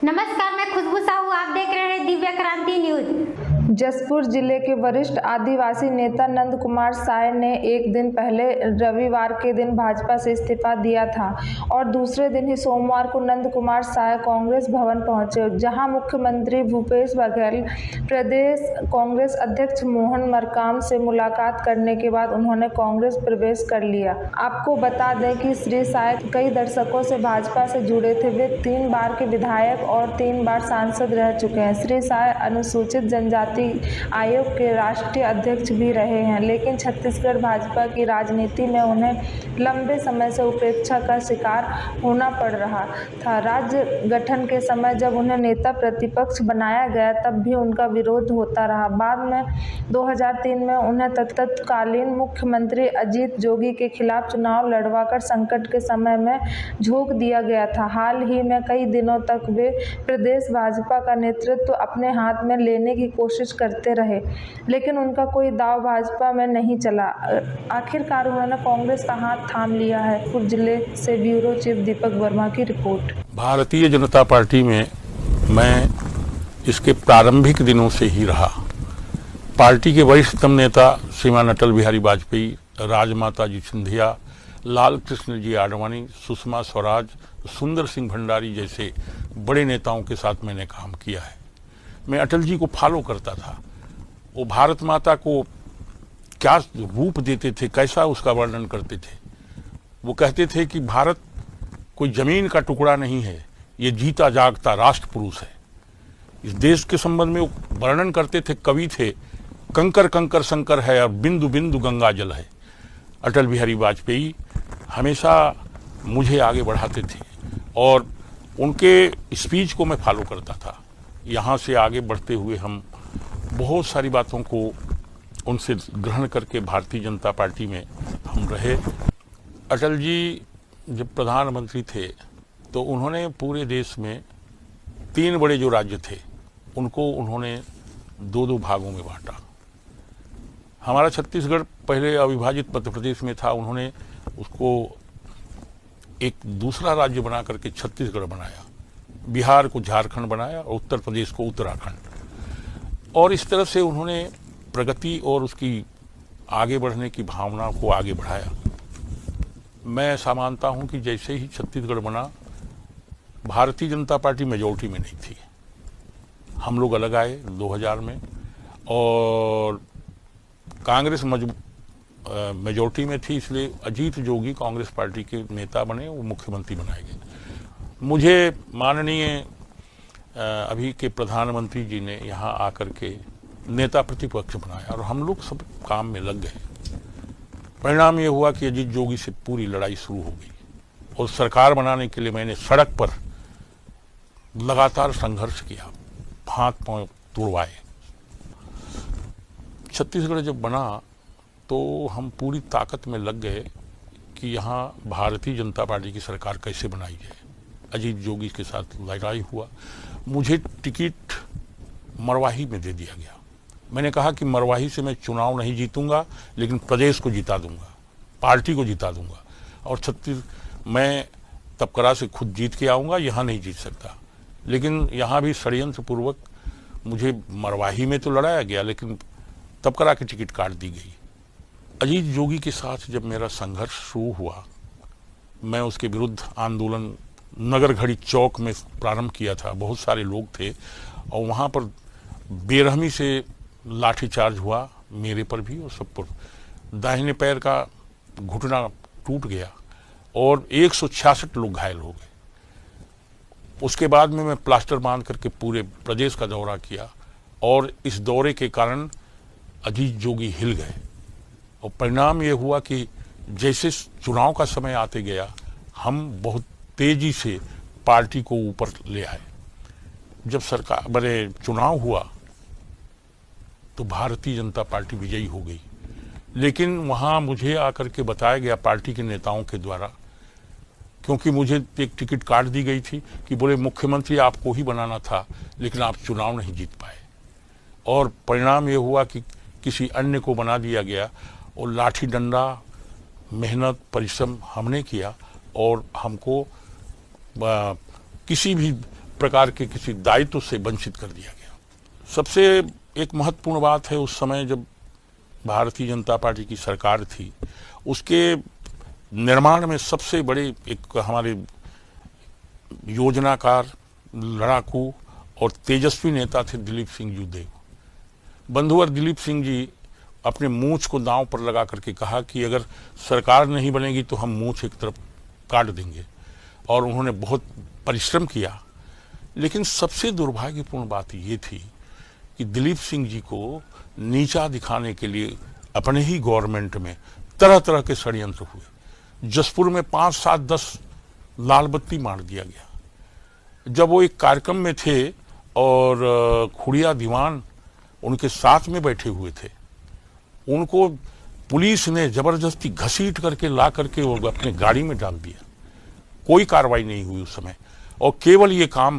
नमस्कार, मैं खुशबू साहू। आप देख रहे हैं दिव्य क्रांति न्यूज। जसपुर जिले के वरिष्ठ आदिवासी नेता नंद कुमार साय ने एक दिन पहले रविवार के दिन भाजपा से इस्तीफा दिया था और दूसरे दिन ही सोमवार को नंद कुमार साय कांग्रेस भवन पहुंचे, जहां मुख्यमंत्री भूपेश बघेल, प्रदेश कांग्रेस अध्यक्ष मोहन मरकाम से मुलाकात करने के बाद उन्होंने कांग्रेस प्रवेश कर लिया। आपको बता दें कि श्री साय कई दशकों से भाजपा से जुड़े थे। वे 3 बार के विधायक और 3 बार सांसद रह चुके हैं। श्री साय अनुसूचित जनजाति आयोग के राष्ट्रीय अध्यक्ष भी रहे हैं, लेकिन छत्तीसगढ़ भाजपा की राजनीति में उन्हें लंबे समय से उपेक्षा का शिकार होना पड़ रहा था। राज्य गठन के समय जब उन्हें नेता प्रतिपक्ष बनाया गया, तब भी उनका विरोध होता रहा। बाद में 2003 में उन्हें तत्कालीन मुख्यमंत्री अजीत जोगी के खिलाफ चुनाव लड़वाकर संकट के समय में झोंक दिया गया था। हाल ही में कई दिनों तक वे प्रदेश भाजपा का नेतृत्व अपने हाथ में लेने की कोशिश करते रहे, लेकिन उनका कोई दांव भाजपा में नहीं चला। आखिरकार उन्होंने कांग्रेस का हाथ थाम लिया है। जसपुर जिले से ब्यूरो चीफ दीपक वर्मा की रिपोर्ट। भारतीय जनता पार्टी में मैं इसके प्रारंभिक दिनों से ही रहा। पार्टी के वरिष्ठतम नेता श्रीमान अटल बिहारी वाजपेयी, राजमाता जी सिंधिया, लाल कृष्ण जी आडवाणी, सुषमा स्वराज, सुंदर सिंह भंडारी जैसे बड़े नेताओं के साथ मैंने काम किया है। मैं अटल जी को फॉलो करता था। वो भारत माता को क्या रूप देते थे, कैसा उसका वर्णन करते थे। वो कहते थे कि भारत कोई जमीन का टुकड़ा नहीं है, ये जीता जागता राष्ट्र पुरुष है। इस देश के संबंध में वो वर्णन करते थे, कवि थे, कंकर कंकर शंकर है और बिंदु बिंदु गंगा जल है। अटल बिहारी वाजपेयी हमेशा मुझे आगे बढ़ाते थे और उनके स्पीच को मैं फॉलो करता था। यहाँ से आगे बढ़ते हुए हम बहुत सारी बातों को उनसे ग्रहण करके भारतीय जनता पार्टी में हम रहे। अटल जी जब प्रधानमंत्री थे तो उन्होंने पूरे देश में 3 बड़े जो राज्य थे उनको उन्होंने 2-2 भागों में बांटा। हमारा छत्तीसगढ़ पहले अविभाजित मध्य प्रदेश में था, उन्होंने उसको एक दूसरा राज्य बना करके छत्तीसगढ़ बनाया, बिहार को झारखंड बनाया और उत्तर प्रदेश को उत्तराखंड। और इस तरह से उन्होंने प्रगति और उसकी आगे बढ़ने की भावना को आगे बढ़ाया। मैं ऐसा मानता हूं कि जैसे ही छत्तीसगढ़ बना, भारतीय जनता पार्टी मेजॉरिटी में नहीं थी। हम लोग अलग आए 2000 में और कांग्रेस मेजॉरिटी में थी, इसलिए अजीत जोगी कांग्रेस पार्टी के नेता बने, वो मुख्यमंत्री बनाए गए। मुझे माननीय अभी के प्रधानमंत्री जी ने यहाँ आकर के नेता प्रतिपक्ष बनाया और हम लोग सब काम में लग गए। परिणाम ये हुआ कि अजीत जोगी से पूरी लड़ाई शुरू हो गई और सरकार बनाने के लिए मैंने सड़क पर लगातार संघर्ष किया, हाथ पांव तुड़वाए। छत्तीसगढ़ जब बना तो हम पूरी ताकत में लग गए कि यहाँ भारतीय जनता पार्टी की सरकार कैसे बनाई जाए। अजीत जोगी के साथ लड़ाई हुआ, मुझे टिकट मरवाही में दे दिया गया। मैंने कहा कि मरवाही से मैं चुनाव नहीं जीतूंगा, लेकिन प्रदेश को जिता दूंगा, पार्टी को जिता दूंगा और मैं तबकरा से खुद जीत के आऊँगा, यहाँ नहीं जीत सकता। लेकिन यहाँ भी षड्यंत्र पूर्वक मुझे मरवाही में तो लड़ाया गया, लेकिन तबकरा की टिकट काट दी गई। अजीत जोगी के साथ जब मेरा संघर्ष शुरू हुआ, मैं उसके विरुद्ध आंदोलन नगर घड़ी चौक में प्रारंभ किया था। बहुत सारे लोग थे और वहाँ पर बेरहमी से लाठीचार्ज हुआ, मेरे पर भी और सब पर। दाहिने पैर का घुटना टूट गया और 166 लोग घायल हो गए। उसके बाद में मैं प्लास्टर बांध करके पूरे प्रदेश का दौरा किया और इस दौरे के कारण अजीत जोगी हिल गए और परिणाम ये हुआ कि जैसे चुनाव का समय आते गया, हम बहुत तेजी से पार्टी को ऊपर ले आए। जब चुनाव हुआ तो भारतीय जनता पार्टी विजयी हो गई, लेकिन वहां मुझे आकर के बताया गया पार्टी के नेताओं के द्वारा, क्योंकि मुझे एक टिकट काट दी गई थी, कि बोले मुख्यमंत्री आपको ही बनाना था, लेकिन आप चुनाव नहीं जीत पाए। और परिणाम ये हुआ कि किसी अन्य को बना दिया गया और लाठी डंडा, मेहनत, परिश्रम हमने किया और हमको किसी भी प्रकार के किसी दायित्व से वंचित कर दिया गया। सबसे एक महत्वपूर्ण बात है, उस समय जब भारतीय जनता पार्टी की सरकार थी, उसके निर्माण में सबसे बड़े एक हमारे योजनाकार, लड़ाकू और तेजस्वी नेता थे दिलीप सिंह जूदेव। बंधुवर दिलीप सिंह जी अपने मूंछ को दांव पर लगा करके कहा कि अगर सरकार नहीं बनेगी तो हम मूंछ एक तरफ काट देंगे, और उन्होंने बहुत परिश्रम किया। लेकिन सबसे दुर्भाग्यपूर्ण बात ये थी कि दिलीप सिंह जी को नीचा दिखाने के लिए अपने ही गवर्नमेंट में तरह तरह के षड्यंत्र हुए। जसपुर में 5, 7, 10 लाल बत्ती मार दिया गया। जब वो एक कार्यक्रम में थे और खुड़िया दीवान उनके साथ में बैठे हुए थे, उनको पुलिस ने जबरदस्ती घसीट करके ला करके वो अपने गाड़ी में डाल दिया। कोई कार्रवाई नहीं हुई उस समय, और केवल ये काम